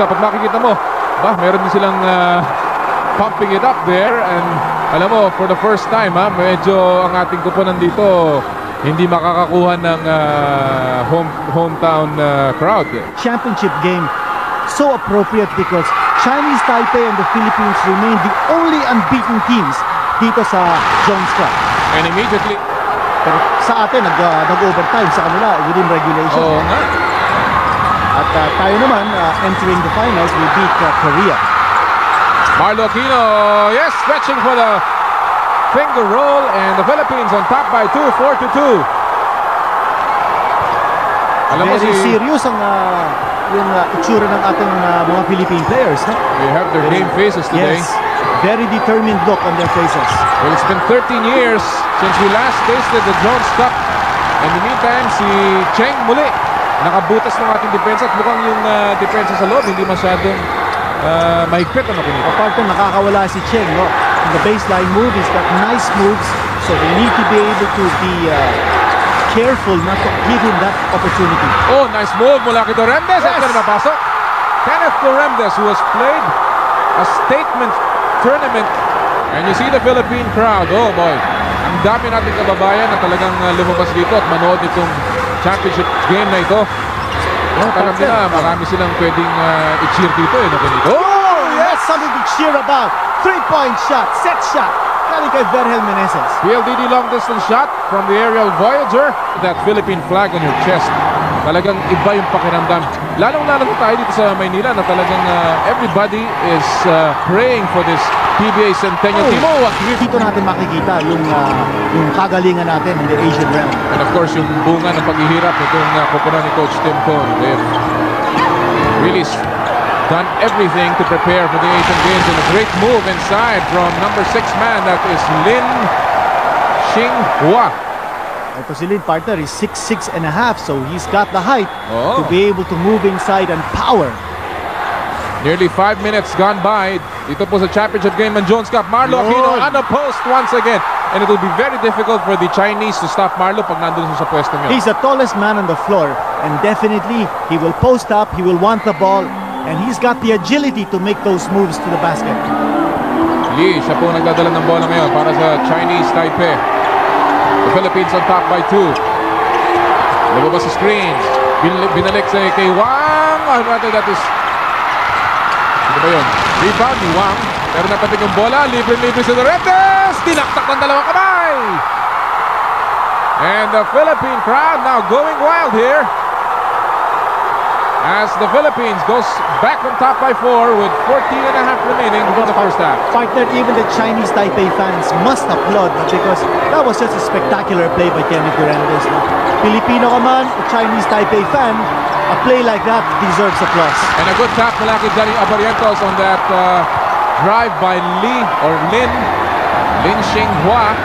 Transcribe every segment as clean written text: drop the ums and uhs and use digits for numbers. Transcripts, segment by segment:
dapat makikita mo, meron din silang pumping it up there. And alam mo, for the first time, medyo ang ating kuponan dito hindi makakakuha ng hometown crowd. Championship game, so appropriate because Chinese Taipei and the Philippines remain the only unbeaten teams dito sa Jones Cup. And immediately, pero sa atin, nag-overtime sa kanila within regulation. oo nga. At tayo naman, entering the finals, we beat Korea. Marlo Aquino, yes, stretching for the finger roll, and the Philippines on top by 2, 4-2. Alam mo Very serious ang yung itsura ng ating mga Philippine players. No? They have their game faces today. Yes, very determined look on their faces. Well, it's been 13 years since we last tasted the Jones Cup. And in the meantime, si Cheng muli nakabutas ng ating depensa at mukhang yung depensa sa loob hindi masyadong mahigpit. Ano ko nito? Apart from nakakawala si Cheng, no? In the baseline move, he's got nice moves, so they need to be able to be careful not to give him that opportunity. Oh, nice move mula kay Duremdes. Yes. At napasok. Kenneth Duremdes, who has played a statement tournament. And you see the Philippine crowd. Oh boy, ang dami nating kababayan na talagang lumabas dito at manood itong championship game na ito. Alam nila, marami silang pwedeng i-cheer dito. Oh, yes, something to cheer about. 3-point shot, set shot. Galing kay Verhel Meneses. PLDD long distance shot from the aerial Voyager. That Philippine flag on your chest. Talagang iba yung pakiramdam. Lalong-lalo tayo dito sa Maynila na talagang everybody is praying for this PBA Centennial team. Dito natin makikita yung kagalingan natin in the Asian realm. And of course, yung bunga ng paghihirap itong kupunan ni Coach Tim Cohn. They've really done everything to prepare for the Asian Games, and a great move inside from number 6 man, that is Lin Xinghua. Ito si Lin, partner, is 6'6 and a half, so he's got the height to Oh. be able to move inside and power. Nearly 5 minutes gone by. Dito po sa championship game ng Jones Cup. Marlo Aquino on the post once again. And it will be very difficult for the Chinese to stop Marlo pag nandun sa pwesto niyo. He's the tallest man on the floor, and definitely he will post up, he will want the ball, and he's got the agility to make those moves to the basket. Lee, siya po nagdadala ng bola ngayon para sa Chinese Taipei. The Philippines on top by 2. Lumabas sa screens. Binalik sa kay Wang. Rather, that is... Ano ba yun? Rebound ni Wang. Pero napatig yung bola. Libre-libre si Duremdes. Tinaktak ng dalawang kamay. And the Philippine crowd now going wild here, as the Philippines goes back on top by 4 with 14.5 remaining in the first half. Partner, even the Chinese Taipei fans must applaud because that was just a spectacular play by Kenneth Duremdes. Filipino ka man, a Chinese Taipei fan, a play like that deserves applause. And a good tap mula kay Johnny Abarientos on that drive by Lin Xinghua.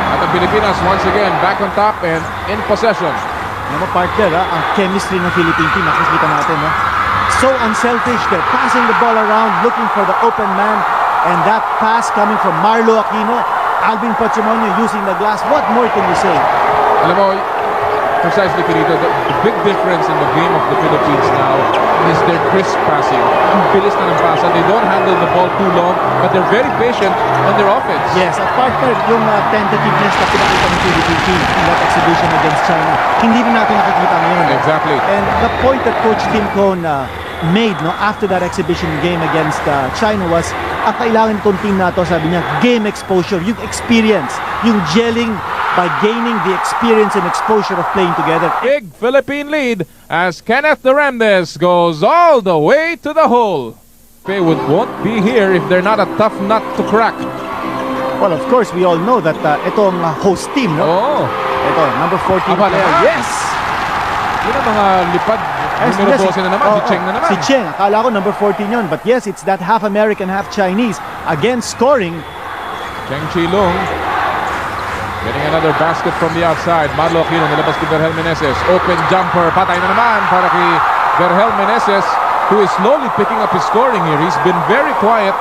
At ang Pilipinas once again back on top and in possession. Ano partner, ang chemistry ng Philippine team, nakikita natin. So unselfish, they're passing the ball around, looking for the open man, and that pass coming from Marlo Aquino, Alvin Patrimonio using the glass. What more can you say? Alam mo, precisely, Pinito, the big difference in the game of the Philippines now is their crisp passing. Ang bilis na ng pasa. They don't handle the ball too long, but they're very patient on their offense. Yes, at partner, yung tentativeness na pinakita ng Philippine team in that exhibition against China, hindi rin natin nakikita ngayon. Exactly. And the point that Coach Tim Cohn made after that exhibition game against China was, ang kailangan itong team na to, sabi niya, game exposure, yung experience, yung gelling by gaining the experience and exposure of playing together. Big Philippine lead as Kenneth Duremdes goes all the way to the hole. They won't be here if they're not a tough nut to crack. Well, of course, we all know that itong host team, no? Oh. Ito, number 14 Aba, player. naman. Yes! Yun ang mga lipad. Numero 12 na naman, si Cheng na naman. Si Cheng, akala ko number 14 yun. But yes, it's that half American, half Chinese. Again, scoring. Cheng Chi-lung getting another basket from the outside. Marlo Aquino nilabas kay Verhel Meneses. Open jumper, patay na naman para kay Verhel Meneses, who is slowly picking up his scoring here. He's been very quiet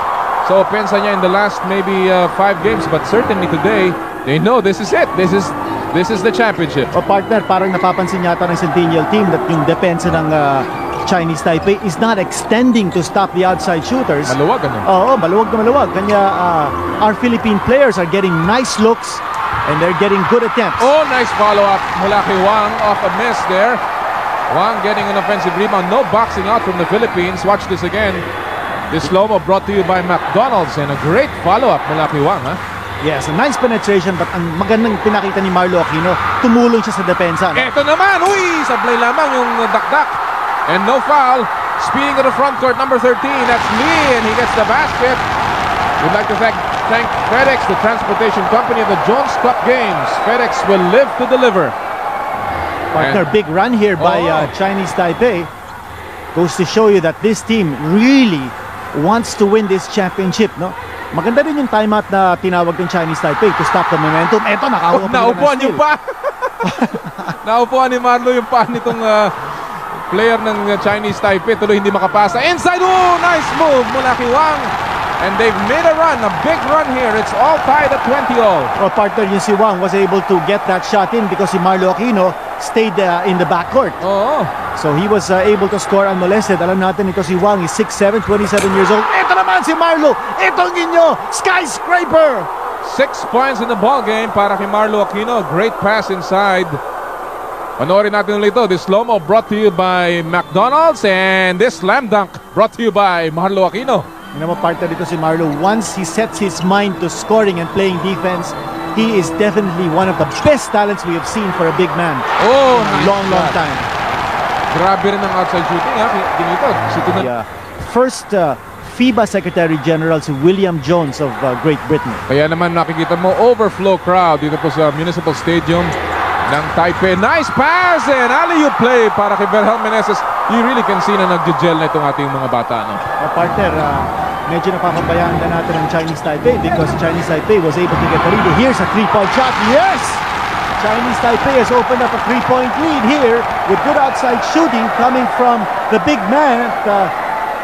sa opensa niya in the last maybe 5 games, but certainly today, they know this is it. This is the championship. O partner, parang napapansin yata ng Centennial team that yung depensa ng Chinese Taipei is not extending to stop the outside shooters. Maluwag, ano? Oo, maluwag na maluwag. Kanya our Philippine players are getting nice looks and they're getting good attempts. Oh, nice follow-up mula kay Wang off a miss there. Wang getting an offensive rebound. No boxing out from the Philippines. Watch this again. This slow-mo brought to you by McDonald's and a great follow-up mula kay Wang, ha? Yes, a nice penetration but ang magandang pinakita ni Marlo Aquino, tumulong siya sa depensa. Ito naman, uy, sablay lamang yung dakdak. And no foul. Speeding to the front court, number 13, that's Lee, and he gets the basket. We'd like to thank FedEx, the transportation company of the Jones Cup games. FedEx will live to deliver. Partner, big run here by Chinese Taipei. Goes to show you that this team really wants to win this championship, no? Maganda rin yung timeout na tinawag ng Chinese Taipei to stop the momentum. Eto, nakakuha Naupuan yung pa. Naupuan ni Marlo yung pa nitong player ng Chinese Taipei. Tuloy hindi makapasa. Inside, oh, nice move mula kay Wang. And they've made a run, a big run here. It's all tied at 20-all. Well, partner, yung si Wang was able to get that shot in because si Marlo Aquino stayed in the backcourt. Oo. So he was able to score unmolested. Alam natin ito si Wang is 6'7", 27 years old. Ito naman si Marlo. Itong inyo, skyscraper. 6 points in the ball game para kay Marlo Aquino. Great pass inside. Panoorin natin ulit ito. This slow-mo brought to you by McDonald's. And this slam dunk brought to you by Marlo Aquino. Yung naman partner dito si Marlo, once he sets his mind to scoring and playing defense, he is definitely one of the best talents we have seen for a big man. Oh, in a long time. Grabe rin ang outside shooting, ha? Dinito. The first FIBA Secretary General si William Jones of Great Britain. Kaya naman nakikita mo overflow crowd dito po sa Municipal Stadium ng Taipei. Nice pass and alley-oop play para kay Belham Meneses. You really can see na nag-gel na itong ating mga bata, no? Partner, medyo napapabayaan na natin ang Chinese Taipei because Chinese Taipei was able to get the lead. Here's a three-point shot. Yes! Chinese Taipei has opened up a three-point lead here with good outside shooting coming from the big man.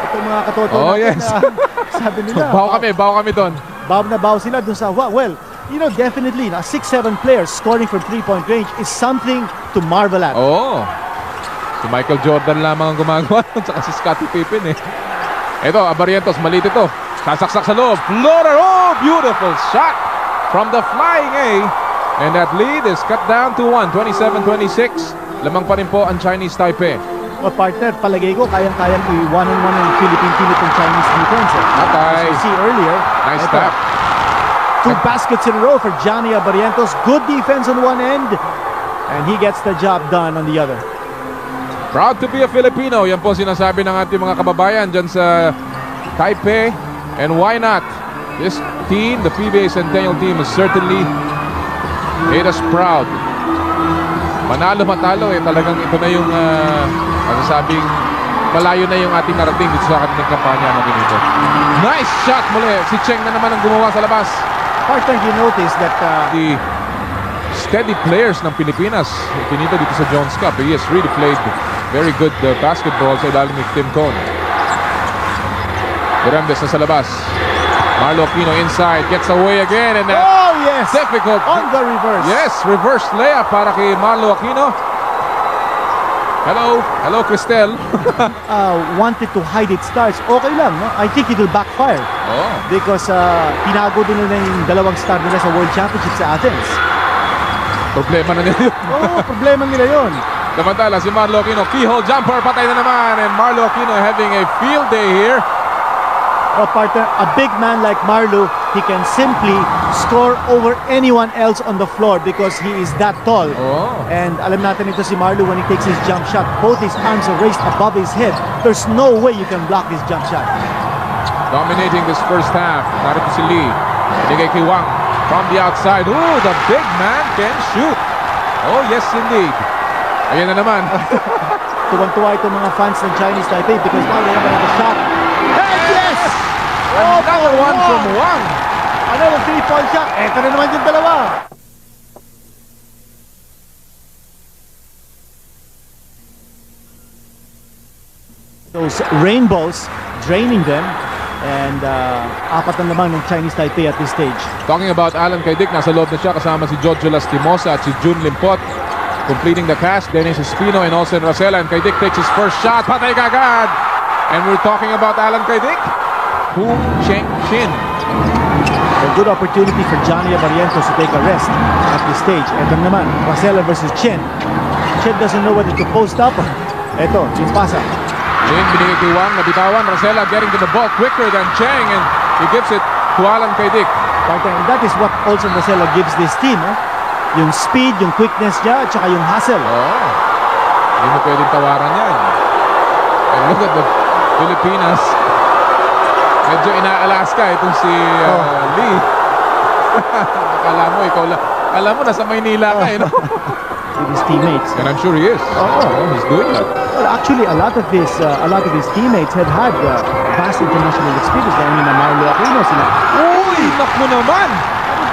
Ito mga katoto Oh, natin, yes. sabi nila. Baw kami doon. Baw na baw sila dun sa, well, you know, definitely, a 6'7" player scoring from three-point range is something to marvel at. Oo. Si Michael Jordan lamang ang gumagawa at saka si Scottie Pippen, eh. Ito, Abarientos, maliit ito. Sasaksak sa loob. Floater, oh, beautiful shot from the flying A. And that lead is cut down to 1, 27-26. Lamang pa rin po ang Chinese Taipei. Well, partner, palagay ko, kayang-kayang i-one-on-one ng Philippine team itong Chinese defense. Atay. As you see earlier, Nice ito, tap. 2 baskets in a row for Johnny Abarientos. Good defense on one end, and he gets the job done on the other. Proud to be a Filipino. Yan po sinasabi ng ating mga kababayan dyan sa Taipei. And why not? This team, the PBA Centennial team, is certainly made us proud. Manalo matalo, eh, talagang ito na yung masasabing malayo na yung ating narating dito sa ating kampanya na ganito. Nice shot muli. Si Cheng na naman ang gumawa sa labas. Partner, you notice that The steady players ng Pilipinas pinito dito sa Jones Cup. He has really played very good basketball sa ilalim ni Tim Cone. Duremdes na sa labas. Marlo Aquino inside, gets away again, and oh yes, difficult on the reverse. Yes, reverse layup para kay Marlo Aquino. Hello Cristel. Wanted to hide its stars. Okay lang, no? I think it will backfire. Oh. Because tinago din nila yung dalawang star nila sa World Championship sa Athens. Problema na nila yun. Oo, problema nila yun. Samantala si Marlo Aquino, keyhole jumper, patay na naman, and Marlo Aquino having a field day here. Partner, a big man like Marlo, he can simply score over anyone else on the floor because he is that tall. Oh. And alam natin ito si Marlo when he takes his jump shot, both his arms are raised above his head. There's no way you can block this jump shot. Dominating this first half. Narito si Lee. Binigay kay Wang from the outside. Ooh, the big man can shoot. Oh, yes indeed. Ayan na naman. Tuwang-tuwa itong mga fans ng Chinese Taipei because now they have another shot. And yes! Another one from Wang. Another three-point shot. Eto na naman yung dalawa. Those rainbows draining them, and apat na naman ng Chinese Taipei at this stage. Talking about Alan Kaidik, nasa loob na siya kasama si Jojo Lastimosa at si Jun Limpot. completing the cast. Dennis Espino and Olsen Rosella. And Kaidik takes his first shot. Patay kagad. And we're talking about Alan Kaidik. Hung Cheng Chin. A good opportunity for Johnny Barrientos to take a rest at this stage. Ito naman, Rosella versus Chen. Chen doesn't know whether to post up. Ito, Chin pasa. Chin binigay kay Wang. Nabitawan. Rosella getting to the ball quicker than Cheng. And he gives it to Alan Kaidik. And that is what Olsen Rosella gives this team. Yung speed, yung quickness niya, at saka yung hustle. Oh, hindi mo pwedeng tawaran yan. And look at the Filipinas. Medyo ina-Alaska itong si Lee. Akala mo, ikaw lang. Alam mo, nasa Maynila ka, no? With his teammates. And I'm sure he is. He's doing that. Well, actually, a lot of his teammates have had vast international experience. Gaya ni na Marlo Aquino sila. Uy, naku naman!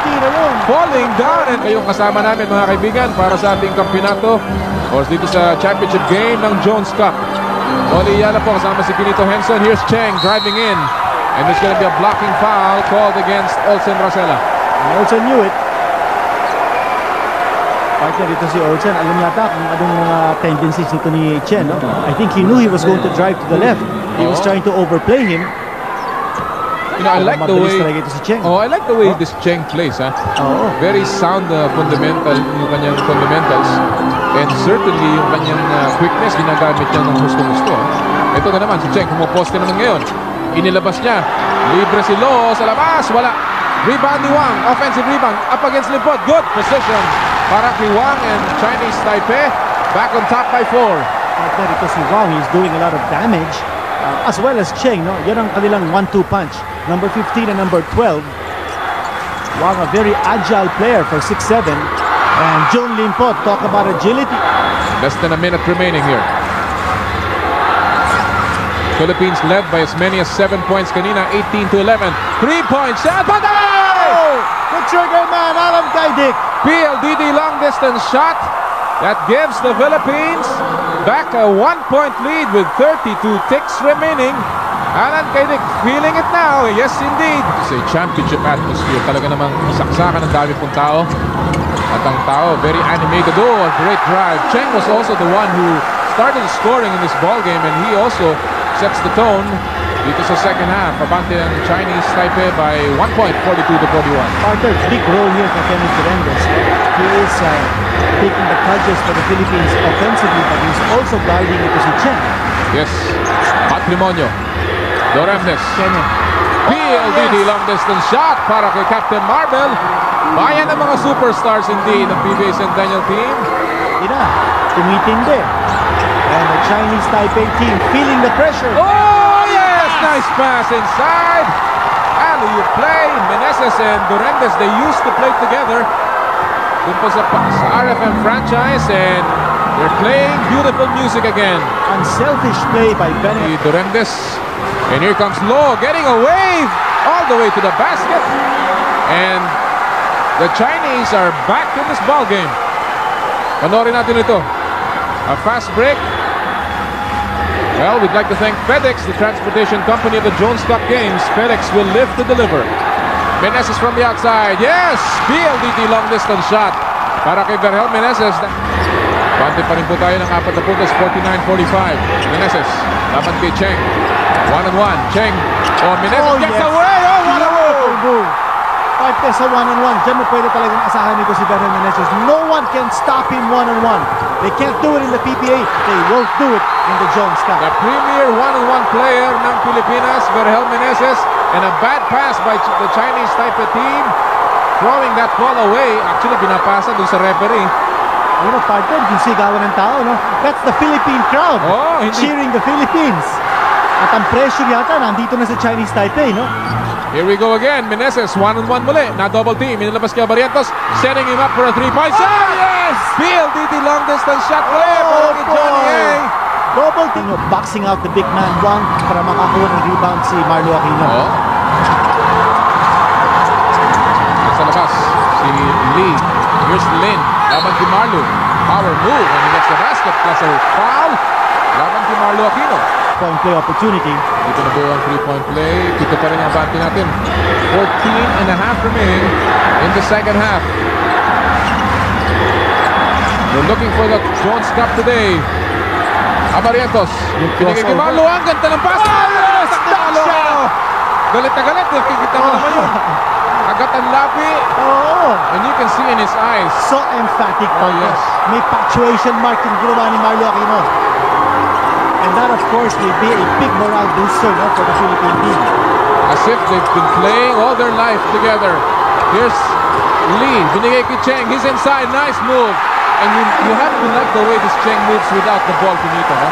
Tira yun. Falling down. And kayong kasama namin, mga kaibigan, para sa ating kampyonato. O dito sa championship game ng Jones Cup. Oli Yala po kasama si Benito Henson. Here's Cheng driving in. And there's going to be a blocking foul called against Olsen Rosella. And Olsen knew it. Partner dito si Olsen. Alam yata kung anong mga tendencies nito ni Chen. No? I think he knew he was going to drive to the left. He was trying to overplay him. You know, I like the way. Si Cheng. I like the way this Cheng plays. Very sound fundamental yung kanyang fundamentals. And certainly yung kanyang quickness ginagamit niya ng gusto-gusto. Ito na naman si Cheng. Pumuposte naman ngayon. Inilabas niya. Libre si Lo sa labas. Wala. Rebound ni Wang. Offensive rebound. Up against Limpot. Good precision. Para kay Wang and Chinese Taipei. Back on top by 4. Partner ito si Wang. He's doing a lot of damage. As well as Cheng. No? Yan ang kanilang 1-2 punch. Number 15 and number 12. Wang, a very agile player for 6'7". And John Limpot, talk about agility. Less than a minute remaining here. Philippines led by as many as 7 points kanina, 18-11. 3-point shot. Oh! The trigger man, Alan Kaidik. PLDD long distance shot. That gives the Philippines back a 1-point lead with 32 ticks remaining. Alan Kaidik feeling it now. Yes, indeed. It's a championship atmosphere. Talaga namang saksakan ng dami pong tao. At ang tao, very animated. Oh, a great drive. Cheng was also the one who started scoring in this ball game, and he also sets the tone dito sa second half. Abante ng Chinese Taipei by 1 point, 42-41. Partner, big role here for Kenneth Duremdes. He is taking the clutches for the Philippines offensively, but he's also guarding it to si Cheng. Yes, Patrimonio. Duremdes. Kenneth. PLDD long distance shot para kay Captain Marvel. Bayan ng mga superstars indeed ng PBA Centennial team. Tumitindi. And the Chinese Taipei team feeling the pressure. Oh yes, nice pass inside. Alley play. Meneses and Duremdes, they used to play together. Dun po sa RFM franchise, and they're playing beautiful music again. Unselfish play by Bennett. Duremdes. And here comes Lo getting a wave all the way to the basket. And the Chinese are back in this ball game. Panorin natin ito. A fast break. Well, we'd like to thank FedEx, the transportation company of the Jones Cup games. FedEx will live to deliver. Meneses from the outside. Yes! PLDT long distance shot para kay Verhel Meneses. Bante pa rin po tayo ng 4 na puntos, 49-45. Meneses, laban kay Cheng. 1-on-1. Cheng. Oh, Meneses gets away. Oh, what a move! Partner sa 1-on-1. Diyan mo pwede talagang asahan nito si Verhel Meneses. No one can stop him 1-on-1. They can't do it in the PBA. They won't do it in the Jones Cup. The premier 1-on-1 player ng Pilipinas, Verhel Meneses, and a bad pass by the Chinese Taipei team. Throwing that ball away. Actually, binapasa dun sa referee. Ano, partner, yung sigawan ng tao, no? That's the Philippine crowd cheering the Philippines. At ang pressure yata, nandito na sa Chinese Taipei, no? Here we go again. Meneses, 1-on-1 muli. Na double team. Inilabas kay Barrientos. Setting him up for a 3-point shot. Oh, yes! PLDT long distance shot play para kay Johnny A. Double team. Boxing out the big man Wang para makakuha ng rebound si Marlo Aquino. Sa labas, si Lee. Here's Lin. Laban kay Marlo. Power move. And he gets the basket plus a foul. Laban kay Marlo Aquino. Point play opportunity. Dito na po ang 3-point play. Dito pa rin ang bante natin. 14 and a half remaining in the second half. They're looking for the Jones Cup today. Abarientos. Binigay kay Malo. Ang ganda ng pass. Yes! Malo! Galit na galit. Nakikita mo naman yun. Agad ang labi. Oo. And you can see in his eyes. So emphatic pa. yes. May punctuation mark yung ginawa ni Mario Aquino. And that of course will be a big morale booster, no, for the Philippine team. As if they've been playing all their life together. Here's Lee. Binigay kay Cheng. He's inside. Nice move. And you have to like the way this Cheng moves without the ball, Pinito, no?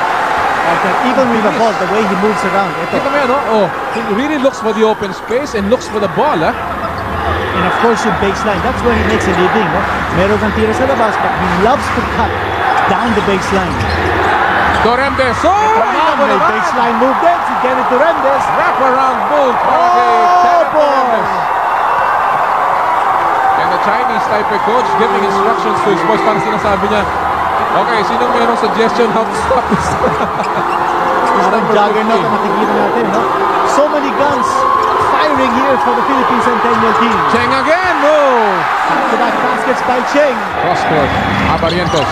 Even with the ball, the way he moves around. Ito. Kita mo yan, no? Oh, he really looks for the open space and looks for the ball, ha? And of course yung baseline, that's where he makes a living, no? Meron ng tira sa labas, but he loves to cut down the baseline. Duremdes. Oh! May baseline move din si Kenneth Duremdes. Wrap around move para kay Kenneth Duremdes. And the Chinese Taipei coach giving instructions to his boys. Parang sinasabi niya, okay, sinong mayroong suggestion how to stop this? Parang juggernaut na nakikita natin, no? So many guns firing here for the Philippine Centennial team. Cheng again, no! Back-to-back baskets by Cheng. Cross court, Abarientos.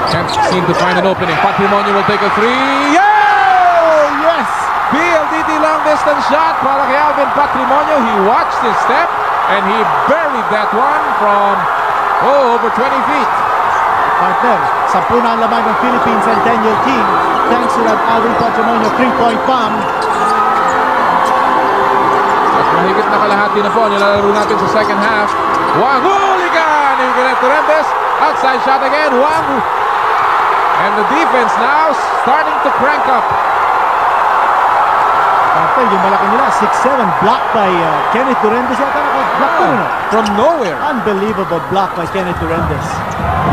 Can't seem to find an opening. Patrimonio will take a three. Yeah! Oh, yes! PLDT long distance shot para kay Alvin Patrimonio. He watched his step and he buried that one from over 20 feet. Partner, 10 na ang laman ng Philippine Centennial team thanks to that Alvin Patrimonio 3-point bomb. At mahigit na kalahati na po nilalaro natin sa second half. Wang hooligan! Kenneth Duremdes. Outside shot again. Wang. And the defense now starting to crank up. Partner, yung malaki nila, 6'7", blocked by Kenneth Duremdes. Yata naka-block ko na. From nowhere. Unbelievable block by Kenneth Duremdes.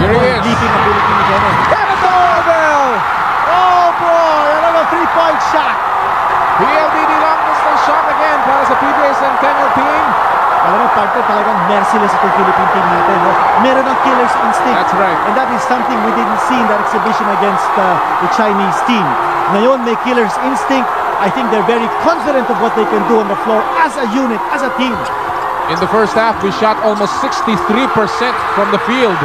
Here he is. Leaping ability ni Kenneth. Kenneth Duremdes! Oh boy, another 3-point shot. PLDT long distance shot again para sa PBA Centennial team. Alam mo, partner, talagang merciless itong Philippine team natin, no? Meron ng killer's instinct. That's right. And that is something we didn't see in that exhibition against the Chinese team. Ngayon, may killer's instinct. I think they're very confident of what they can do on the floor as a unit, as a team. In the first half, we shot almost 63% from the field.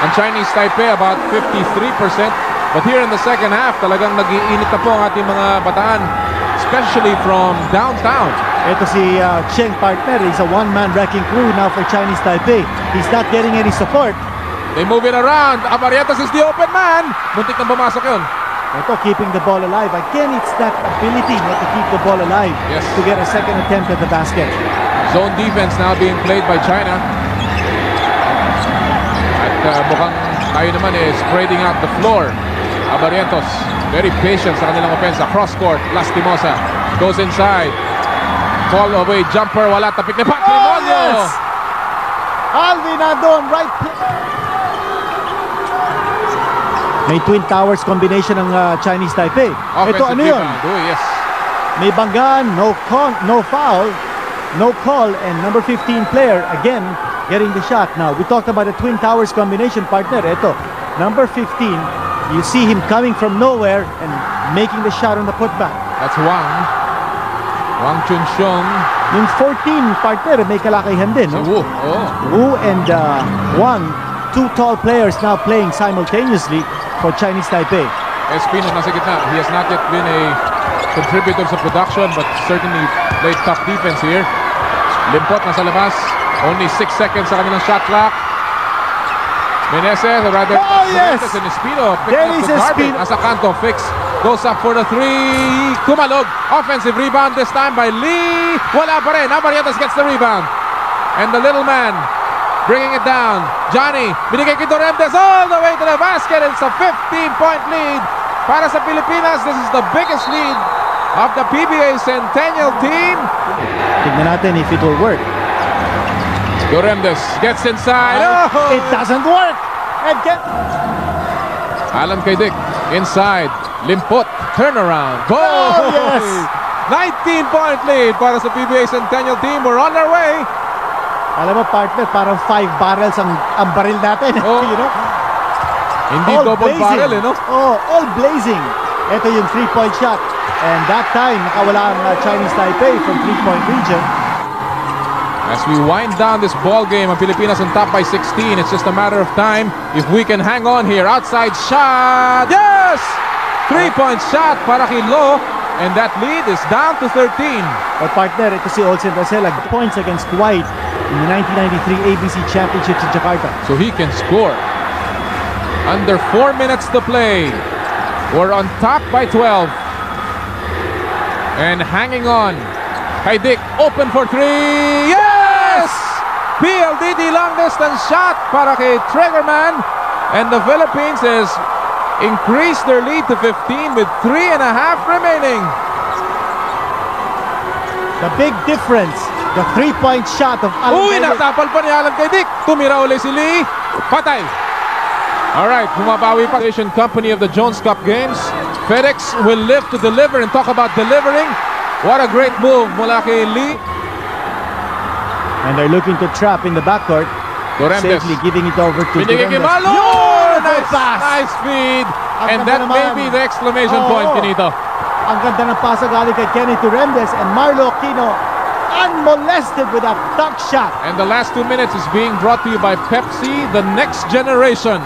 And Chinese Taipei about 53%. But here in the second half, talagang nag-iinit na po ang ating mga bataan. Especially from downtown. Ito si Cheng, partner. He's a one-man wrecking crew now for Chinese Taipei. He's not getting any support. They move it around. Abarientos is the open man. Muntik nang bumasok yun. Ito, keeping the ball alive. Again, it's that ability to keep the ball alive. Yes. To get a second attempt at the basket. Zone defense now being played by China. At mukhang tayo naman spreading out the floor. Abarientos, very patient sa kanilang opensa. Cross court, Lastimosa goes inside. Fall away jumper, wala tapik ni Patrimonio. Oh, yes! Alvin nandun, right place. May Twin Towers combination ng Chinese Taipei. Ito, ano yun? Yes. May banggaan, no foul, no call, and number 15 player, again, getting the shot. Now, we talked about the Twin Towers combination, partner. Ito, number 15, you see him coming from nowhere and making the shot on the putback. That's Wang Chunxiong. Yung 14, partner, may kalakihan din, no? Si Wu. Oh. Wu and Wang, two tall players now playing simultaneously for Chinese Taipei. Espino nasa gitna. He has not yet been a contributor sa production but certainly played tough defense here. Limpot nasa labas. Only 6 seconds sa kanilang shot clock. Meneses, rather, oh, yes! and Espino Dennis picking up the garbage. Espino. Nasa kanto, fix. Goes up for the three. Kumalog. Offensive rebound this time by Lee. Wala pa rin. Abarientos gets the rebound. And the little man bringing it down. Johnny, binigay kay Duremdes all the way to the basket. It's a 15-point lead para sa Pilipinas. This is the biggest lead of the PBA Centennial team. Tignan natin if it will work. Duremdes gets inside. Oh! It doesn't work. And Alan kay Dick inside. Limpot. Turnaround. Goal! Oh, yes! 19-point lead para sa PBA Centennial team. We're on our way. Alam mo, partner, parang 5 barrels ang baril natin. Oh. You know? Hindi All double blazing. barrel, no? Oh, all blazing. Ito yung 3-point shot. And that time, nakawala ang Chinese Taipei from 3-point region. As we wind down this ball game, ang Pilipinas on top by 16. It's just a matter of time if we can hang on here. Outside shot. Yes! 3-point shot para kay Lo. And that lead is down to 13. But partner, ito si Olsen Rosella, points against Kuwait in the 1993 ABC Championships in Jakarta. So he can score. Under 4 minutes to play. We're on top by 12. And hanging on. Kay Dick, open for 3. Yes! PLDT long distance shot para kay Triggerman. And the Philippines has increased their lead to 15 with 3.5 remaining. The big difference, the 3-point shot of Alan Uy, Bailey. natapal pa ni Alan kay Dick. Tumira uli si Lee. Patay. Alright, bumabawi pa. Company of the Jones Cup Games. FedEx will live to deliver and talk about delivering. What a great move mula kay Lee. And they're looking to trap in the backcourt. Duremdes. Safely giving it over to Binigay kay Duremdes. Malo. Yun! Nice, Pass! nice feed. Ang And ganda that may naman. be the exclamation Oo. point, Kinito. Ang ganda ng pasa galing kay Kenneth Duremdes and Marlo Aquino unmolested with a duck shot. And the last 2 minutes is being brought to you by Pepsi, the next generation.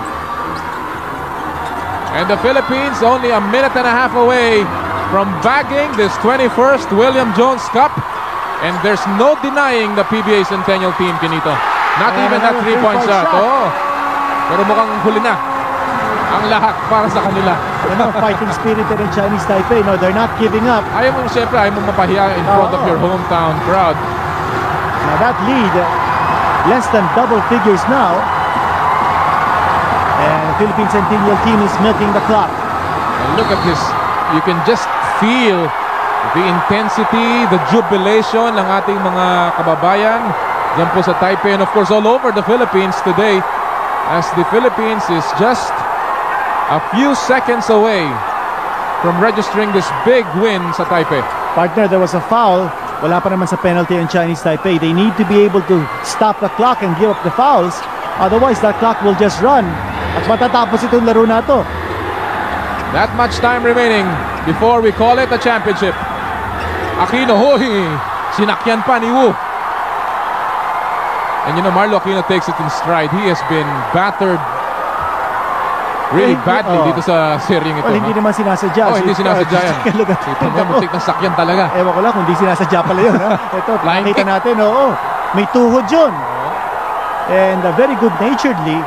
And the Philippines only a minute and a half away from bagging this 21st William Jones Cup. And there's no denying the PBA Centennial team, Kinito. Not even that 3-point shot. Oh. Pero mukhang huli na ang lahat para sa kanila. Fighting spirit in Chinese Taipei. No, they're not giving up. Ayaw mo, siyempre, ayaw mo mapahiya in front of your hometown crowd. Now that lead, less than double figures now. And the Philippine Centennial team is milking the clock. And look at this. You can just feel the intensity, the jubilation ng ating mga kababayan diyan po sa Taipei and of course all over the Philippines today as the Philippines is just a few seconds away from registering this big win sa Taipei. Partner, there was a foul. Wala pa naman sa penalty in Chinese Taipei. They need to be able to stop the clock and give up the fouls. Otherwise, that clock will just run. At matatapos itong laro na to. That much time remaining before we call it a championship. Aquino, hoy! Sinakyan pa ni Wu. And you know, Marlo Aquino takes it in stride. He has been battered really badly dito sa seryeng ito. Well, hindi naman sinasadya. Hindi sinasadya yan. Look at Ito nga, muntik ng sakyan talaga. Ewan ko lang kung di sinasadya pala yun. Ha? Ito, Flying nakita kick. natin, oo. May tuhod yun. And very good-naturedly,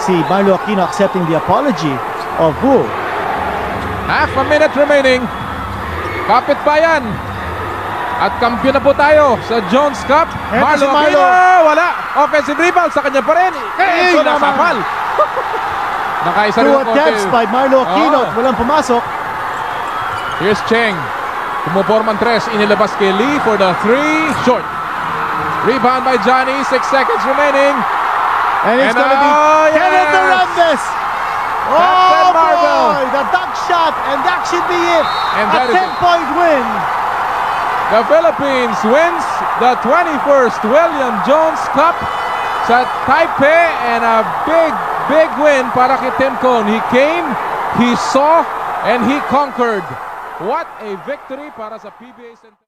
si Marlo Aquino accepting the apology of Wu. Half a minute remaining. Kapit pa yan. At kampiyon na po tayo sa Jones Cup. Eto Marlo si Marlo. Aquino, wala. Offensive rebound sa kanya pa rin. Eto naman. Nasapal. Nakaisa rin Two ang attempts by Marlo Aquino. Walang pumasok. Here's Cheng. Pumuporman 3. Inilabas kay Lee for the 3. Short. Rebound by Johnny. 6 seconds remaining. And it's And gonna be yes! Kenneth Duremdes. Captain Oh Marvel. boy, the duck shot, and that should be it. And A that is it. 10-point win. The Philippines wins the 21st William Jones Cup sa Taipei and a big win para kay Tim Cone. He came, he saw, and he conquered. What a victory para sa PBA Centennial.